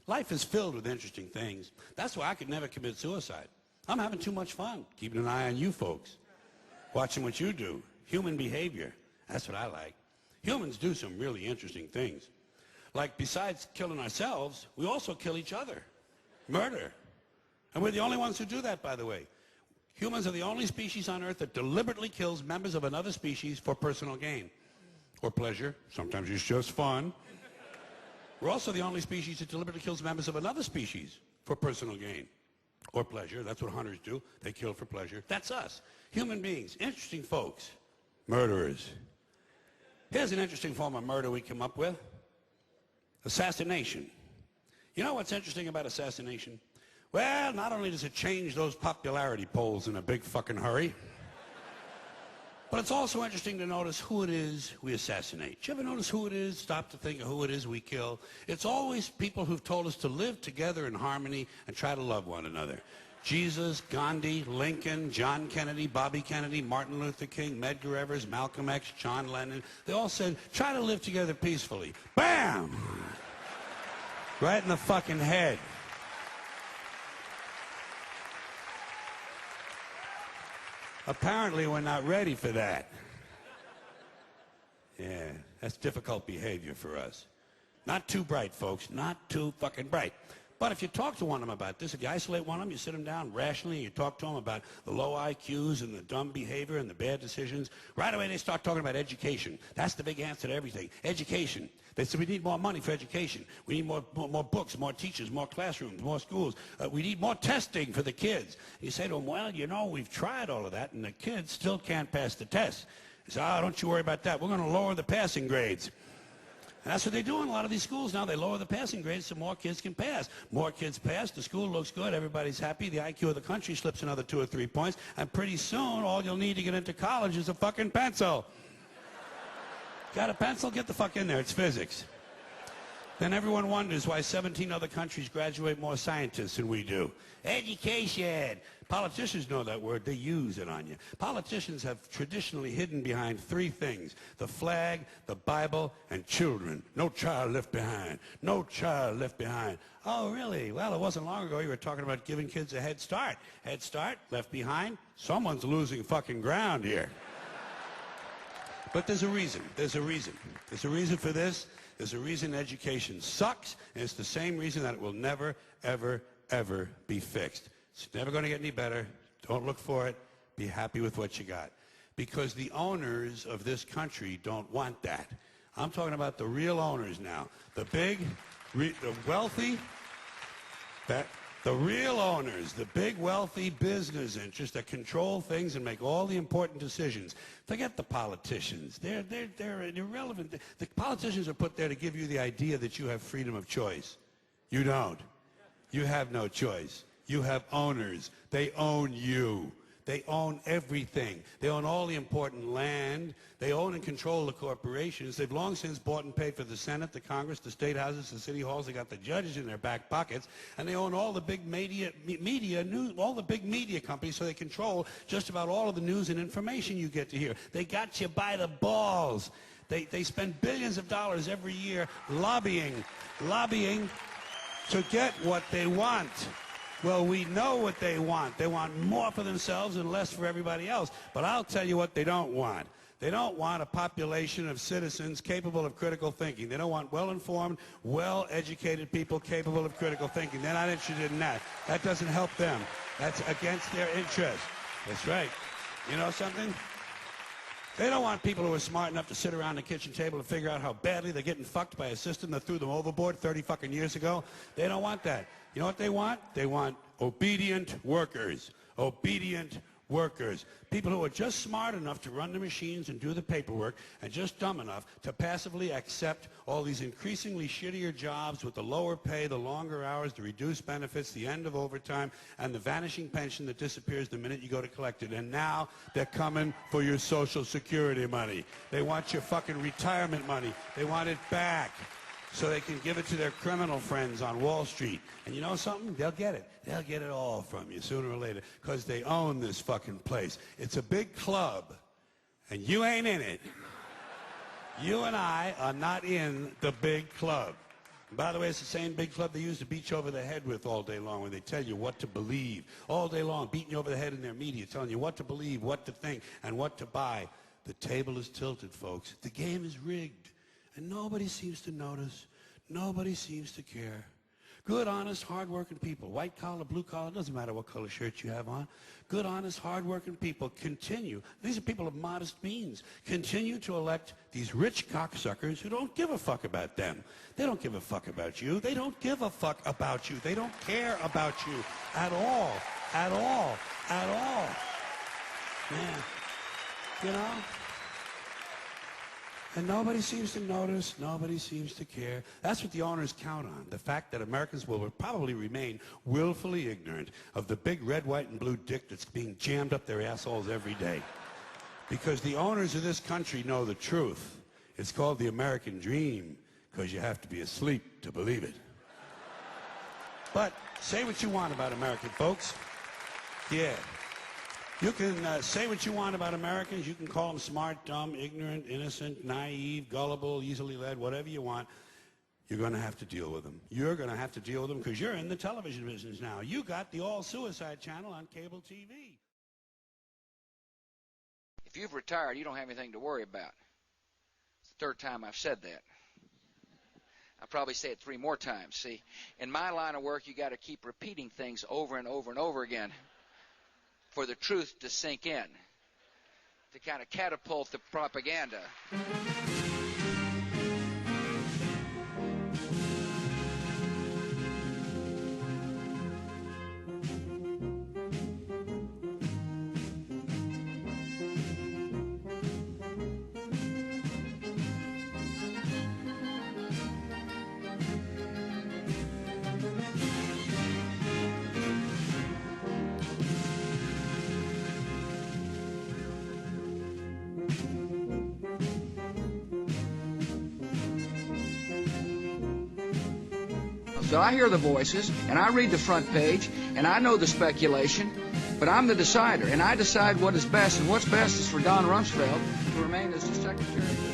Life is filled with interesting things. That's why I could never commit suicide. I'm having too much fun, keeping an eye on you folks, watching what you do. Human behavior, that's what I like. Humans do some really interesting things. Like, besides killing ourselves, we also kill each other. Murder. And we're the only ones who do that, by the way. Humans are the only species on Earth that deliberately kills members of another species for personal gain. Or pleasure. Sometimes it's just fun. We're also the only species that deliberately kills members of another species for personal gain. Or pleasure. That's what hunters do. They kill for pleasure. That's us. Human beings. Interesting folks. Murderers. Here's an interesting form of murder we come up with. Assassination. You know what's interesting about assassination? Well, not only does it change those popularity polls in a big fucking hurry, but it's also interesting to notice who it is we assassinate. You ever notice who it is? Stop to think of who it is we kill. It's always people who've told us to live together in harmony and try to love one another. Jesus, Gandhi, Lincoln, John Kennedy, Bobby Kennedy, Martin Luther King, Medgar Evers, Malcolm X, John Lennon. They all said, try to live together peacefully. Bam! Right in the fucking head. Apparently, we're not ready for that. Yeah, that's difficult behavior for us. Not too bright, folks. Not too fucking bright. But if you talk to one of them about this, if you isolate one of them, you sit them down rationally, you talk to them about the low IQs and the dumb behavior and the bad decisions, right away they start talking about education. That's the big answer to everything. Education. They say we need more money for education. We need more books, more teachers, more classrooms, more schools. We need more testing for the kids. You say to them, well, you know, we've tried all of that, and the kids still can't pass the test. They say, oh, don't you worry about that. We're going to lower the passing grades. And that's what they do in a lot of these schools now. They lower the passing grades so more kids can pass. More kids pass, the school looks good, everybody's happy, the IQ of the country slips another 2 or 3 points, and pretty soon all you'll need to get into college is a fucking pencil. Got a pencil? Get the fuck in there. It's physics. Then everyone wonders why 17 other countries graduate more scientists than we do. Education. Politicians know that word. They use it on you. Politicians have traditionally hidden behind 3 things: the flag, the Bible, and children. No child left behind. No child left behind. Oh, really? Well, it wasn't long ago you were talking about giving kids a head start. Head start, left behind. Someone's losing fucking ground here. But there's a reason. There's a reason. There's a reason for this. There's a reason education sucks, and it's the same reason that it will never, ever, ever be fixed. It's never going to get any better. Don't look for it. Be happy with what you got. Because the owners of this country don't want that. I'm talking about the real owners now. The big, the wealthy, the real owners, the big wealthy business interests that control things and make all the important decisions. Forget the politicians. They're irrelevant. The politicians are put there to give you the idea that you have freedom of choice. You don't. You have no choice. You have owners. They own you. They own everything. They own all the important land. They own and control the corporations. They've long since bought and paid for the Senate, the Congress, the state houses, the city halls. They got the judges in their back pockets. And they own all the big all the big media companies, so they control just about all of the news and information you get to hear. They got you by the balls. They spend billions of dollars every year lobbying to get what they want. Well, we know what they want. They want more for themselves and less for everybody else. But I'll tell you what they don't want. They don't want a population of citizens capable of critical thinking. They don't want well-informed, well-educated people capable of critical thinking. They're not interested in that. That doesn't help them. That's against their interest. That's right. You know something? They don't want people who are smart enough to sit around the kitchen table and figure out how badly they're getting fucked by a system that threw them overboard 30 fucking years ago. They don't want that. You know what they want? They want obedient workers. Obedient workers. People who are just smart enough to run the machines and do the paperwork, and just dumb enough to passively accept all these increasingly shittier jobs with the lower pay, the longer hours, the reduced benefits, the end of overtime, and the vanishing pension that disappears the minute you go to collect it. And now they're coming for your Social Security money. They want your fucking retirement money. They want it back, so they can give it to their criminal friends on Wall Street. And you know something? They'll get it. They'll get it all from you sooner or later, because they own this fucking place. It's a big club, and you ain't in it. You and I are not in the big club. And by the way, it's the same big club they use to beat you over the head with all day long when they tell you what to believe. All day long, beating you over the head in their media, telling you what to believe, what to think, and what to buy. The table is tilted, folks. The game is rigged. And nobody seems to notice. Nobody seems to care. Good, honest, hard-working people, white collar, blue collar, doesn't matter what color shirt you have on. Good, honest, hard-working people continue. These are people of modest means. Continue to elect these rich cocksuckers who don't give a fuck about them. They don't give a fuck about you. They don't give a fuck about you. They don't care about you at all, at all, at all. Man, you know? And nobody seems to notice, nobody seems to care. That's what the owners count on, the fact that Americans will probably remain willfully ignorant of the big red, white, and blue dick that's being jammed up their assholes every day. Because the owners of this country know the truth. It's called the American dream, because you have to be asleep to believe it. But say what you want about American folks. Yeah. You can say what you want about Americans. You can call them smart, dumb, ignorant, innocent, naive, gullible, easily led, whatever you want. You're going to have to deal with them. You're going to have to deal with them because you're in the television business now. You got the all-suicide channel on cable TV. If you've retired, you don't have anything to worry about. It's the third time I've said that. I'll probably say it 3 more times. See, in my line of work, you got to keep repeating things over and over and over again for the truth to sink in, to kind of catapult the propaganda. So I hear the voices, and I read the front page, and I know the speculation, but I'm the decider, and I decide what is best, and what's best is for Don Rumsfeld to remain as the Secretary.